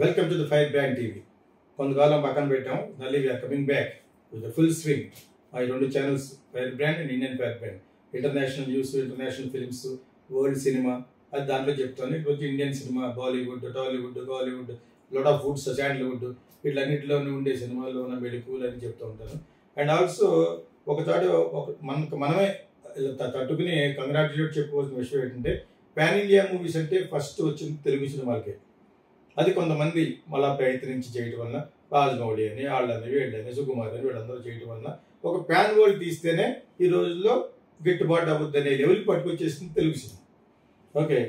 Welcome to the Firebrand TV. కొంతకాలం పక్కన పెట్టాం. మళ్ళీ we're coming back with the full swing. ఆ రెండు channels Firebrand and Indian Firebrand, international news, international films, world cinema అది దాంట్లో చెప్తాను. ఇప్పుడు Indian cinema, Bollywood, Tollywood, Kollywood, lot of woods, Sandalwood, వీళ్ళన్నింటిలోనే ఉండే సినిమాల్లో ఉన్న మెడికల్ అని చెప్తూ ఉంటాను. అండ్ ఆల్సో ఒకసారి మనమే తట్టుకుని కంగ్రాచులేట్ చెప్పుకోవాల్సిన విషయం ఏంటంటే, పాన్ ఇండియా మూవీస్ అంటే ఫస్ట్ వచ్చింది తెలుగు సినిమాలకే. అది కొంతమంది మళ్ళా ప్రయత్నించి చేయటం వల్ల, రాజమౌళి అని, వాళ్ళని, వీళ్ళని, సుకుమార్ అని వీళ్ళందరూ చేయటం వల్ల ఒక ప్యాన్ వరల్డ్ తీస్తేనే ఈ రోజుల్లో గిట్టుబాటు అవ్వద్దు అనే లెవెల్కి పట్టుకొచ్చేసింది తెలుగు సినిమా. ఓకే,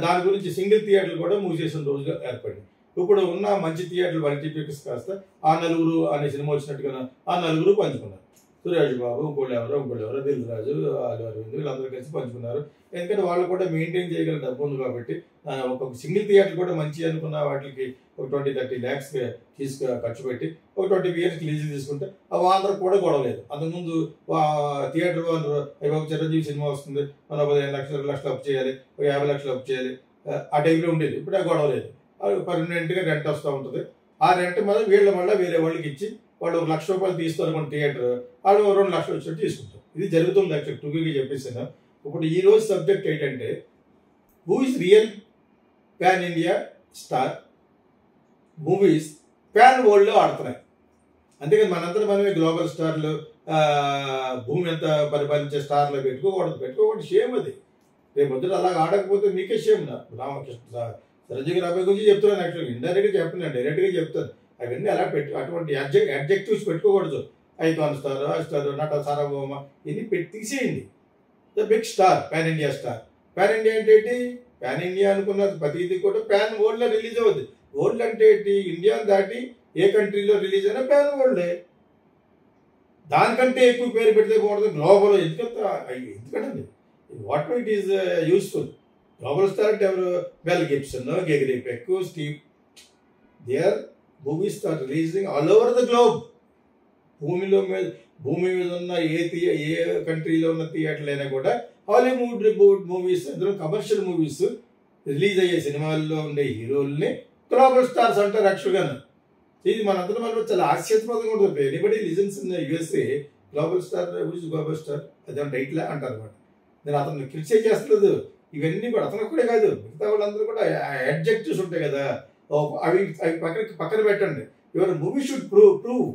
దాని గురించి సింగిల్ థియేటర్లు కూడా మూసేసిన రోజులు ఏర్పడింది. ఇప్పుడు ఉన్న మంచి థియేటర్లు మల్టీప్లెక్స్ కాస్త ఆ నలుగురు అనే సినిమా వచ్చినట్టుగా ఆ నలుగురు పంచుకున్నారు. సురేష్ బాబు, ఇంకోళ్ళు ఎవరో దిల్ రాజు, అల్లు అరవింద్, వీళ్ళందరూ కలిసి పంచుకున్నారు. ఎందుకంటే వాళ్ళు కూడా మెయింటైన్ చేయగల డబ్బు ఉంది కాబట్టి ఒక్కొక్క సింగిల్ థియేటర్ కూడా మంచి అనుకున్న వాటికి ఒక 20-30 lakhs ఖర్చు పెట్టి ఒక 20 years లీజు తీసుకుంటే వాళ్ళందరూ కూడా గొడవలేదు. అంతకుముందు థియేటర్ వాళ్ళు చిరంజీవి సినిమా వస్తుంది, మనం 15 లక్షలు అప్పు చేయాలి, ఒక 50 లక్షలు అప్పు చేయాలి, ఆ టైంలో ఉండేది. ఇప్పుడు ఆ గొడవ లేదు. పర్మనెంట్గా రెంట్ వస్తూ ఉంటుంది. ఆ రెంట్ మళ్ళీ వీళ్ళ వల్ల వేరే వాళ్ళకి ఇచ్చి వాళ్ళు ₹1,00,000 తీస్తారు మన థియేటర్, వాళ్ళు 2 లక్షలు వచ్చినట్టు తీసుకుంటారు. ఇది జరుగుతుంది. యాక్చువల్ టూకీగా చెప్పేసాను. ఇప్పుడు ఈ రోజు సబ్జెక్ట్ ఏంటంటే, who is real pan India star movies pan వరల్డ్లో ఆడుతున్నాయి. అంతేకాదు మనందరూ మనమే గ్లోబల్ స్టార్లు, భూమి ఎంత పరిపాలించే స్టార్లు పెట్టుకోకూడదు. షేమ్ అది. రేపు పొద్దున అలాగ ఆడకపోతే మీకే షేమ్. రామకృష్ణ చిరంజీవి రాబోయే గురించి చెప్తున్నాను. యాక్చువల్గా ఇండైరెక్ట్గా చెప్పినాను, డైరెక్ట్గా చెప్తాను. అవన్నీ అలా అటువంటి అడ్జెక్టివ్స్ పెట్టుకోకూడదు. ఐకాన్ స్టార్, నట సార్వభౌమ, ఇన్ని తీసేయండి. The big star, pan India star. Pan India అంటే ఏంటి? పాన్ ఇండియా అనుకున్నది ప్రతిదీ కూడా ప్యాన్ వరల్డ్లో రిలీజ్ అవుద్ది. వరల్డ్ అంటే ఏంటి? ఇండియా దాటి ఏ కంట్రీలో రిలీజ్ అయినా ప్యాన్ వరల్డే. దానికంటే ఎక్కువ పేరు పెడితే బాగుంటుంది గ్లోబల్. ఎందుకంటే what it is useful. Global star అంటే ఎవరు? Mel Gibson, Gregory Peck, Steve. They are movies are releasing all over the globe. భూమి మీద ఉన్న ఏ కంట్రీలో ఉన్న థియేటర్లు అయినా కూడా హాలీవుడ్ మూవీస్, అందులో కమర్షియల్ మూవీస్ రిలీజ్ అయ్యే సినిమాల్లో ఉండే హీరోల్ని గ్లోబల్ స్టార్స్ అంటారు. యాక్చువల్గా ఇది మనందరూ మనం చాలా ఆశ్చర్యప్రదంగా ఉంటుంది. Anybody listens in USA global star, global star అదే డైట్లా అంటారు అనమాట. నేను అతను క్రిటిసైజ్ చేస్తలేదు. ఇవన్నీ కూడా అతను ఒక్కడే కాదు, మిగతా వాళ్ళందరూ కూడా అడ్జెక్టివ్స్ ఉంటాయి కదా, అవి పక్కన పెట్టండి. యువర్ మూవీ షుడ్ ప్రూవ్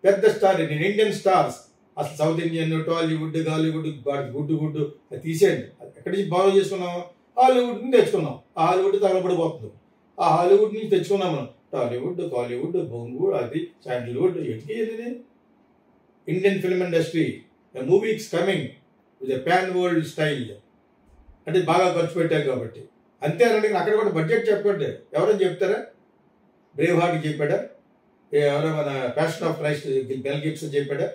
పెద్ద స్టార్. నేను ఇండియన్ స్టార్స్ అసలు సౌత్ ఇండియన్, టాలీవుడ్, గాలీవుడ్, గుడ్డు అది తీసేయండి. ఎక్కడి నుంచి బారో చేసుకున్నాం? హాలీవుడ్ నుంచి తెచ్చుకున్నాం. ఆ హాలీవుడ్ తగలబడిపోతుంది. ఆ హాలీవుడ్ నుంచి తెచ్చుకున్నాం మనం టాలీవుడ్, కాలీవుడ్, బొంగు, అది శాండల్వుడ్. ఏంటి Indian film industry movie is coming with a pan world style. అంటే బాగా ఖర్చు పెట్టారు కాబట్టి అంతేనండి. అక్కడ కూడా బడ్జెట్ చెప్పండి. ఎవరైనా చెప్తారా? బ్రేవ్ హార్ట్ చెప్పాడా? ఎవరో మన ప్యాషన్ ఆఫ్ క్రైస్ట్ మెల్ గిబ్సన్ చెప్పాడా?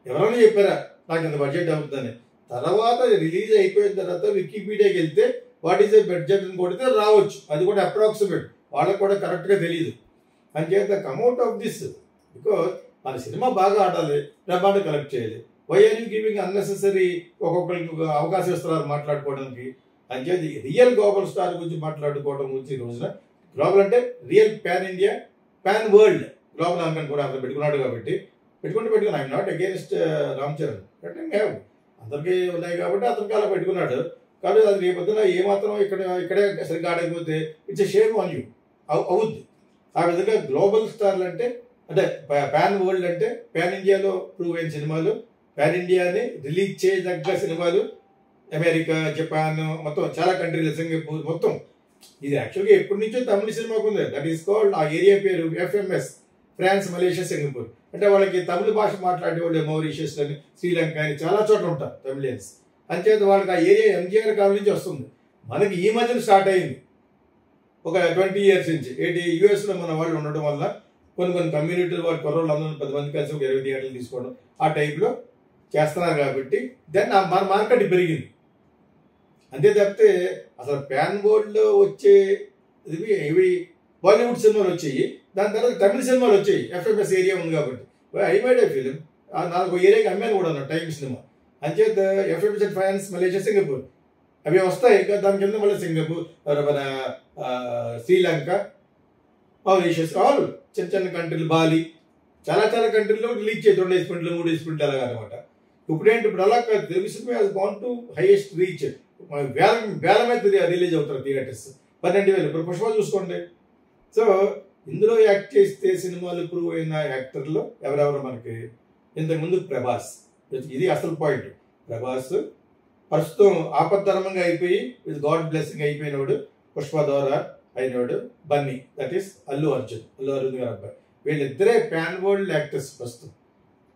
ఎవరైనా చెప్పారా నాకు ఇంత బడ్జెట్ అవుతుందని? తర్వాత రిలీజ్ అయిపోయిన తర్వాత వికీపీడియాకి వెళ్తే వాట్ ఈస్ ద బడ్జెట్ అని కొడితే రావచ్చు. అది కూడా అప్రాక్సిమేట్, వాళ్ళకు కూడా కరెక్ట్గా తెలియదు. అంచేత కమ్అట్ ఆఫ్ దిస్, బికాజ్ మన సినిమా బాగా ఆడాలి, డబ్బాను కలెక్ట్ చేయాలి. Why are you giving unnecessary ఒక్కొక్కరికి అవకాశం ఇస్తున్నారు మాట్లాడుకోవడానికి. అంచేత రియల్ గ్లోబల్ స్టార్ గురించి మాట్లాడుకోవడం గురించి ఈ రోజున గ్లోబల్ అంటే real pan India, pan world. Global అనుకుని కూడా అతను పెట్టుకున్నాడు కాబట్టి పెట్టుకుని I'm not against Ram Charan. అందరికీ ఉన్నాయి కాబట్టి అతనికి అలా పెట్టుకున్నాడు. కాబట్టి అది రేపొద్దున ఏమాత్రం ఇక్కడే సరిగ్గా ఆడకపోతే it's a shame on you అవుద్ది. ఆ విధంగా గ్లోబల్ స్టార్లు అంటే ప్యాన్ వరల్డ్ అంటే ప్యాన్ ఇండియాలో ప్రూవ్ అయిన సినిమాలు, ప్యాన్ ఇండియాని రిలీజ్ చేయదగ్గ సినిమాలు, అమెరికా, జపాన్, మొత్తం చాలా కంట్రీలు, సింగపూర్ మొత్తం. ఇది యాక్చువల్గా ఎప్పటి నుంచో తమిళ సినిమాకు ఉంది. దట్ ఈస్ కాల్డ్, ఆ ఏరియా పేరు FMS, ఫ్రాన్స్, మలేషియా, సింగపూర్. అంటే వాళ్ళకి తమిళ భాష మాట్లాడే వాళ్ళు మౌరిషియస్ అని, శ్రీలంక అని చాలా చోట్ల ఉంటారు తమిళియన్స్. అంచేత వాళ్ళకి ఆ ఏరియా MGR కాలం నుంచి వస్తుంది. మనకి ఈ మధ్యన స్టార్ట్ అయింది ఒక 20 years నుంచి. ఏంటి, యూఎస్లో మన వాళ్ళు ఉండడం వల్ల కొన్ని కమ్యూనిటీలు వాళ్ళు కుర్రోళ్ళు అందరూ 10 మంది కలిసి ఒక 20 థియేటర్లు తీసుకోవడం ఆ టైప్లో చేస్తున్నారు. కాబట్టి దెన్ మన మార్కెట్ పెరిగింది. అంతే తప్పితే అసలు ప్యాన్ వరల్డ్లో వచ్చే ఇవి బాలీవుడ్ సినిమాలు వచ్చాయి, దాని తర్వాత తమిళ సినిమాలు వచ్చాయి. FMS ఏరియా ఉంది కాబట్టి ఐ మేడ్ ఏ ఫిలిం, నాకు ఏరియాకి అమ్మాను కూడా అన్న టైం సినిమా. అంచేత FMS, ఫ్రాన్స్, మలేషియా, సింగపూర్ అవి వస్తాయి. దాని కింద మళ్ళీ సింగపూర్, మన శ్రీలంక, మారిషియస్ ఆల్ చిన్న చిన్న కంట్రీలు, బాలి, చాలా చాలా కంట్రీలో రిలీజ్ చేసి 2 స్ప్రింట్లు 3 స్ప్రింట్లు అలాగ అనమాట. ఇప్పుడేంటి ఇప్పుడు అలా కాదు, Telugu cinema has gone to highest reach. వేల మీద రిలీజ్ అవుతారు థియేటర్స్, 12,000. ఇప్పుడు పుష్ప చూసుకోండి. సో ఇందులో యాక్ట్ చేస్తే సినిమాలు ప్రూవ్ అయిన యాక్టర్లు ఎవరెవరు మనకి? ఇంతకుముందు ప్రభాస్, ఇది అసలు పాయింట్. ప్రభాస్ ప్రస్తుతం ఆపద్ధర్మంగా అయిపోయి విత్ గాడ్ బ్లెస్సింగ్ అయిపోయినవాడు, పుష్ప ద్వారా అయినవాడు బన్నీ, దట్ ఈస్ అల్లు అర్జున్ గారు అబ్బాయి. వీళ్ళిద్దరే ప్యాన్ వరల్డ్ యాక్టర్స్ ప్రస్తుతం.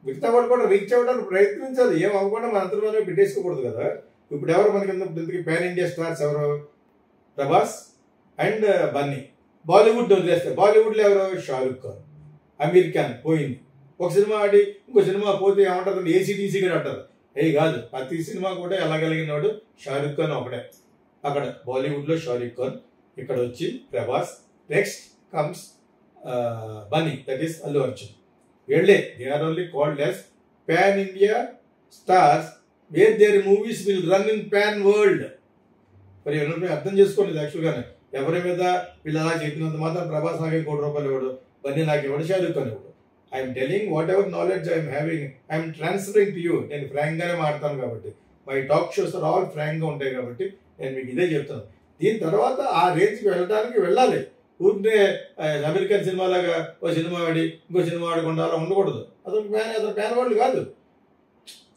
మిగతా వాళ్ళు కూడా రీచ్ అవ్వడానికి ప్రయత్నించాలి, ఏం అవ్వకుండా మన అంతా మనం పెట్టేసుకోకూడదు కదా. ఇప్పుడు ఎవరు మనకి ఇంతకీ పాన్ ఇండియా స్టార్స్ ఎవరు? ప్రభాస్ అండ్ బన్నీ. బాలీవుడ్ వదిలేస్తే బాలీవుడ్లో ఎవరు? షారుఖ్ ఖాన్, అమీర్ ఖాన్ పోయింది. ఒక సినిమా ఆడి ఇంకో సినిమా పోతే ఏమంటారు? ఏసీటీసీ కూడా అంటారు. కాదు, ప్రతి సినిమా కూడా ఎలాగలిగినాడు షారుఖ్ ఖాన్ ఒకటే. అక్కడ బాలీవుడ్లో షారుఖ్ ఖాన్, ఇక్కడ వచ్చి Prabhas, next comes Bunny, that is Allu Arjun. వీళ్ళే they are only called as pan India stars where their movies will run in pan world. మరి ఎవరైనా అర్థం చేసుకోండి. యాక్చువల్గానే ఎవరి మీద వీళ్ళు అలా చెప్పినంత మాత్రం ప్రభాస్ నాకు ₹1,00,00,000 ఇవ్వడు, బన్నీ నాకు ఇవ్వడు, షారుఖ్ ఖాన్ ఇవ్వడు. I'm telling whatever knowledge I'm having, I'm transferring to you. నేను ఫ్రాంక్ గానే మాడతాను కాబట్టి, my talk shows are all frank గా ఉంటాయి కాబట్టి నేను మీకు ఇదే చెప్తాను. దీని తర్వాత ఆ రేంజ్కి వెళ్ళడానికి వెళ్ళాలి. ఊరికే అమెరికన్ సినిమా లాగా ఓ సినిమా ఆడి ఇంకో సినిమా ఆడకుండా అలా ఉండకూడదు. అతను ప్యాన్ వాళ్ళు కాదు.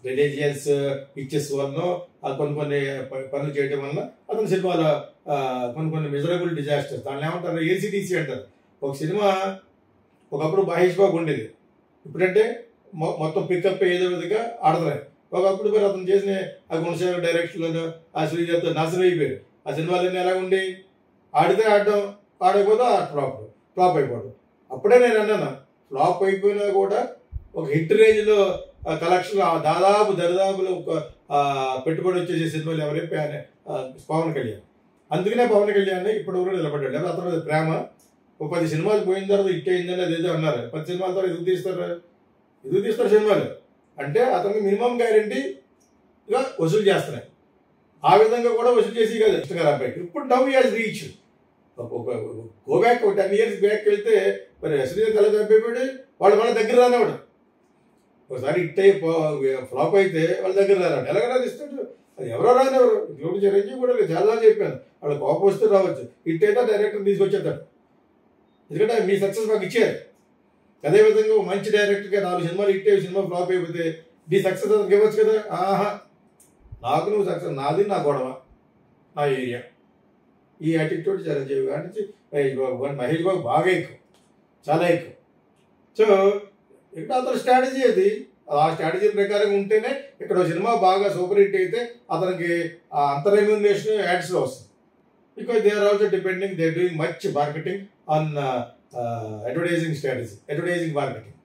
రిలీజియస్ పిక్చర్స్ వల్ల కొన్ని పనులు చేయడం వల్ల అతని సినిమాలో కొన్ని మిజరబుల్ డిజాస్టర్స్, దాన్ని ఏమంటారు? ఏసీటీసీ అంటారు. ఒక సినిమా ఒకప్పుడు మహేష్ బాబు ఉండేది, ఇప్పుడంటే మొత్తం పికప్ ఏదో విధంగా ఆడతారు. ఒకప్పుడు మరి అతను చేసిన ఆ గుణశేఖర్ డైరెక్షన్లోనూ ఆ శ్రీజర్తో నాశనం అయిపోయారు. ఆ సినిమాలన్నీ ఎలా ఉండి ఆడితే ఆడడం, ఆడకపోతే ఫ్లాప్ అయిపోవడం. అప్పుడే నేను అన్నాను, ఫ్లాప్ అయిపోయినా కూడా ఒక హిట్ రేంజ్లో కలెక్షన్ దరిదాపులో ఒక పెట్టుబడి వచ్చేసే సినిమాలు ఎవరైతే పవన్ కళ్యాణ్. అందుకనే పవన్ కళ్యాణ్ ఇప్పటి వరకు నిలబడ్డాడు. లేదా అతను ప్రేమ ఒక 10 సినిమాలు పోయిన తర్వాత హిట్ అయిందని అదేదో అన్నారు. 10 సినిమాల తర్వాత ఎందుకు తీస్తారు సినిమాలు అంటే అతనికి మినిమం గ్యారంటీగా వసూలు చేస్తున్నాయి. ఆ విధంగా కూడా వసూలు చేసి కాదు ఇష్టం గారు అబ్బాయికి. ఇప్పుడు now he has reach. Go back 10 years back వెళ్తే మరి శ్రీదేవి తల చంపేవాడు, వాళ్ళు మన దగ్గర రానివాడు. ఒకసారి హిట్ అయి ఫ్లాప్ అయితే వాళ్ళ దగ్గర రానివాడు. ఎలాగైనా ఇస్తాడు, అది ఎవరో రానివారు. ఇంట్లో చిరంజీవి కూడా చాలా చెప్పాను, వాళ్ళు కోపం వస్తే రావచ్చు. హిట్ అయితే డైరెక్టర్ తీసుకొచ్చేస్తాడు, ఎందుకంటే మీ సక్సెస్ మాకు ఇచ్చారు. అదేవిధంగా మంచి డైరెక్టర్గా 4 సినిమాలు హిట్ అయ్యి సినిమా ఫ్లాప్ అయిపోతే నీ సక్సెస్ అతనికి ఇవ్వచ్చు కదా. నాకు నువ్వు సక్సెస్, నాది నా గొడవ, నా ఏరియా. ఈ యాటిట్యూడ్ చిరంజీవి గారి నుంచి మహేష్ బాబు బాగా ఎక్కువ, చాలా ఎక్కువ. సో ఇక్కడ అతని స్ట్రాటజీ అది. ఆ స్ట్రాటజీ ప్రకారం ఉంటేనే ఇక్కడ సినిమా బాగా సూపర్ హిట్ అయితే అతనికి అంత రెమ్యూనరేషన్ యాడ్స్లో వస్తుంది. Because they are also depending, they are doing much marketing on advertising strategy, advertising marketing.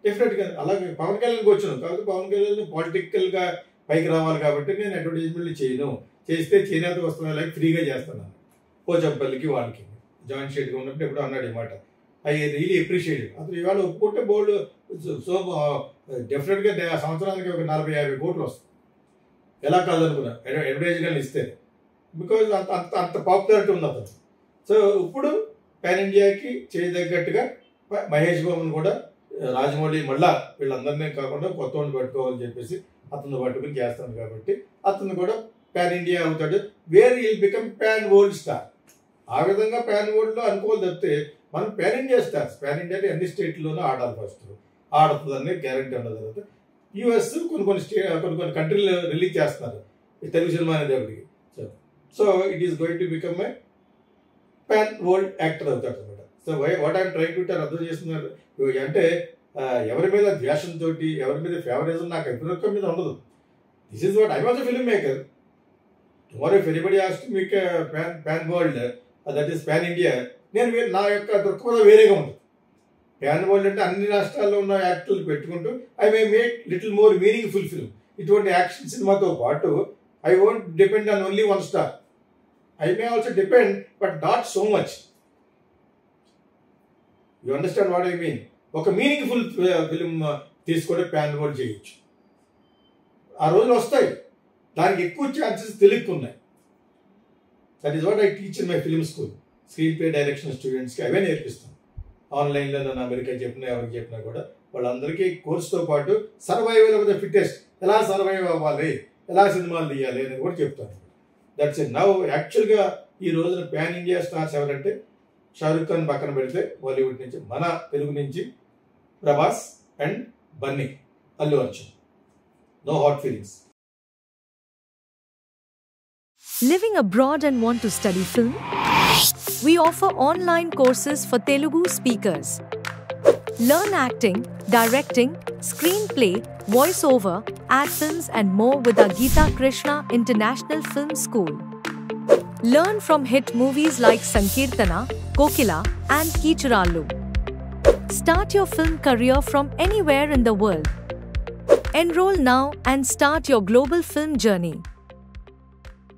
డెఫినెట్గా అలాగే పవన్ కళ్యాణ్కి వచ్చాను కాబట్టి పవన్ కళ్యాణ్ పొలిటికల్గా పైకి రావాలి కాబట్టి నేను అడ్వర్టైజ్మెంట్లు చేయను. చేస్తే చేనేత వస్తువులు లైక్ ఫ్రీగా చేస్తున్నాను. పోచంపల్లికి వాళ్ళకి జాయింట్ షేట్గా ఉన్నప్పుడు ఎప్పుడు అన్నాడు ఈ మాట. I really appreciated. అతను ఇవాళ ఒప్పుకుంటే బోల్డ్. సో డెఫినెట్గా సంవత్సరానికి ఒక 40-50 కోట్లు వస్తుంది. ఎలా కాదనుకున్నా అడ్వర్టైజ్మెంట్ ఇస్తే, బికాజ్ అంత పాపులారిటీ ఉంది అతను. సో ఇప్పుడు పాన్ ఇండియాకి చేయదగ్గట్టుగా మహేష్ బాబుని కూడా రాజమౌళి మళ్ళా వీళ్ళందరినీ కాకుండా కొత్త వాళ్ళు పట్టుకోవాలని చెప్పేసి అతను పట్టుకుని చేస్తాను కాబట్టి అతను కూడా పాన్ ఇండియా అవుతాడు. Where will become pan world star. ఆ విధంగా పాన్ వరల్డ్లో అనుకోవాలి తప్పితే మనం pan India stars. Pan India అన్ని స్టేట్లోనూ ఆడాలి. ఫస్ట్ ఆడుతుందని గ్యారంటీ ఉండదు. తర్వాత యూఎస్ కొన్ని కంట్రీలు రిలీజ్ చేస్తున్నారు తెలుగు సినిమా అనేది ఒకటికి. So it is going to become a pan world actor అవుతాడు అనమాట. So what I'm trying to అర్థం చేస్తున్నారు అంటే ఎవరి మీద ద్వేషంతో, ఎవరి మీద ఫేవరిజం నాకు ఎప్పటికీ మీద ఉండదు. This is what I was a film maker. Tomorrow if anybody asked me pan world, that is pan India, నేను నా యొక్క దృక్పథం వేరేగా ఉంటుంది. పాన్ వరల్డ్ అంటే అన్ని రాష్ట్రాల్లో ఉన్న యాక్టర్లు పెట్టుకుంటూ I may make little more meaningful film. ఇటువంటి యాక్షన్ సినిమాతో పాటు I won't depend on only one star. I may also depend, but not so much. You understand what I mean? ఒక మీనింగ్ఫుల్ ఫిల్మ్ తీసుకొని ప్యాన్ వరల్డ్ చేయొచ్చు. ఆ రోజులు వస్తాయి, దానికి ఎక్కువ ఛాన్సెస్ తెలుగున్నాయి. That is what I teach in my film school. Screenplay direction స్టూడెంట్స్కి అవే నేర్పిస్తాను. ఆన్లైన్లో నన్ను అమెరికా చెప్పినా ఎవరికి చెప్పినా కూడా వాళ్ళందరికీ కోర్సుతో పాటు సర్వైవల్ ఆఫ్ ద ఫిట్టెస్ట్, ఎలా సర్వైవ్ అవ్వాలి, ఎలా సినిమాలు తీయాలి అనేది కూడా చెప్తాను. That's it. నౌ యాక్చువల్గా ఈ రోజున ప్యాన్ ఇండియా స్టార్స్ ఎవరంటే షారూక్ ఖాన్ పక్కన పెడితే బాలీవుడ్ నుంచి మన తెలుగు నుంచి Prabhas and Bunny, Allu Arjun. No hard feelings. Living abroad and want to study film? We offer online courses for Telugu speakers. Learn acting, directing, screenplay, voiceover, ad films and more with our Geeta Krishna International Film School. Learn from hit movies like Sankirtana, Kokila and Kichurallu. Start your film career from anywhere in the world. Enroll now and start your global film journey.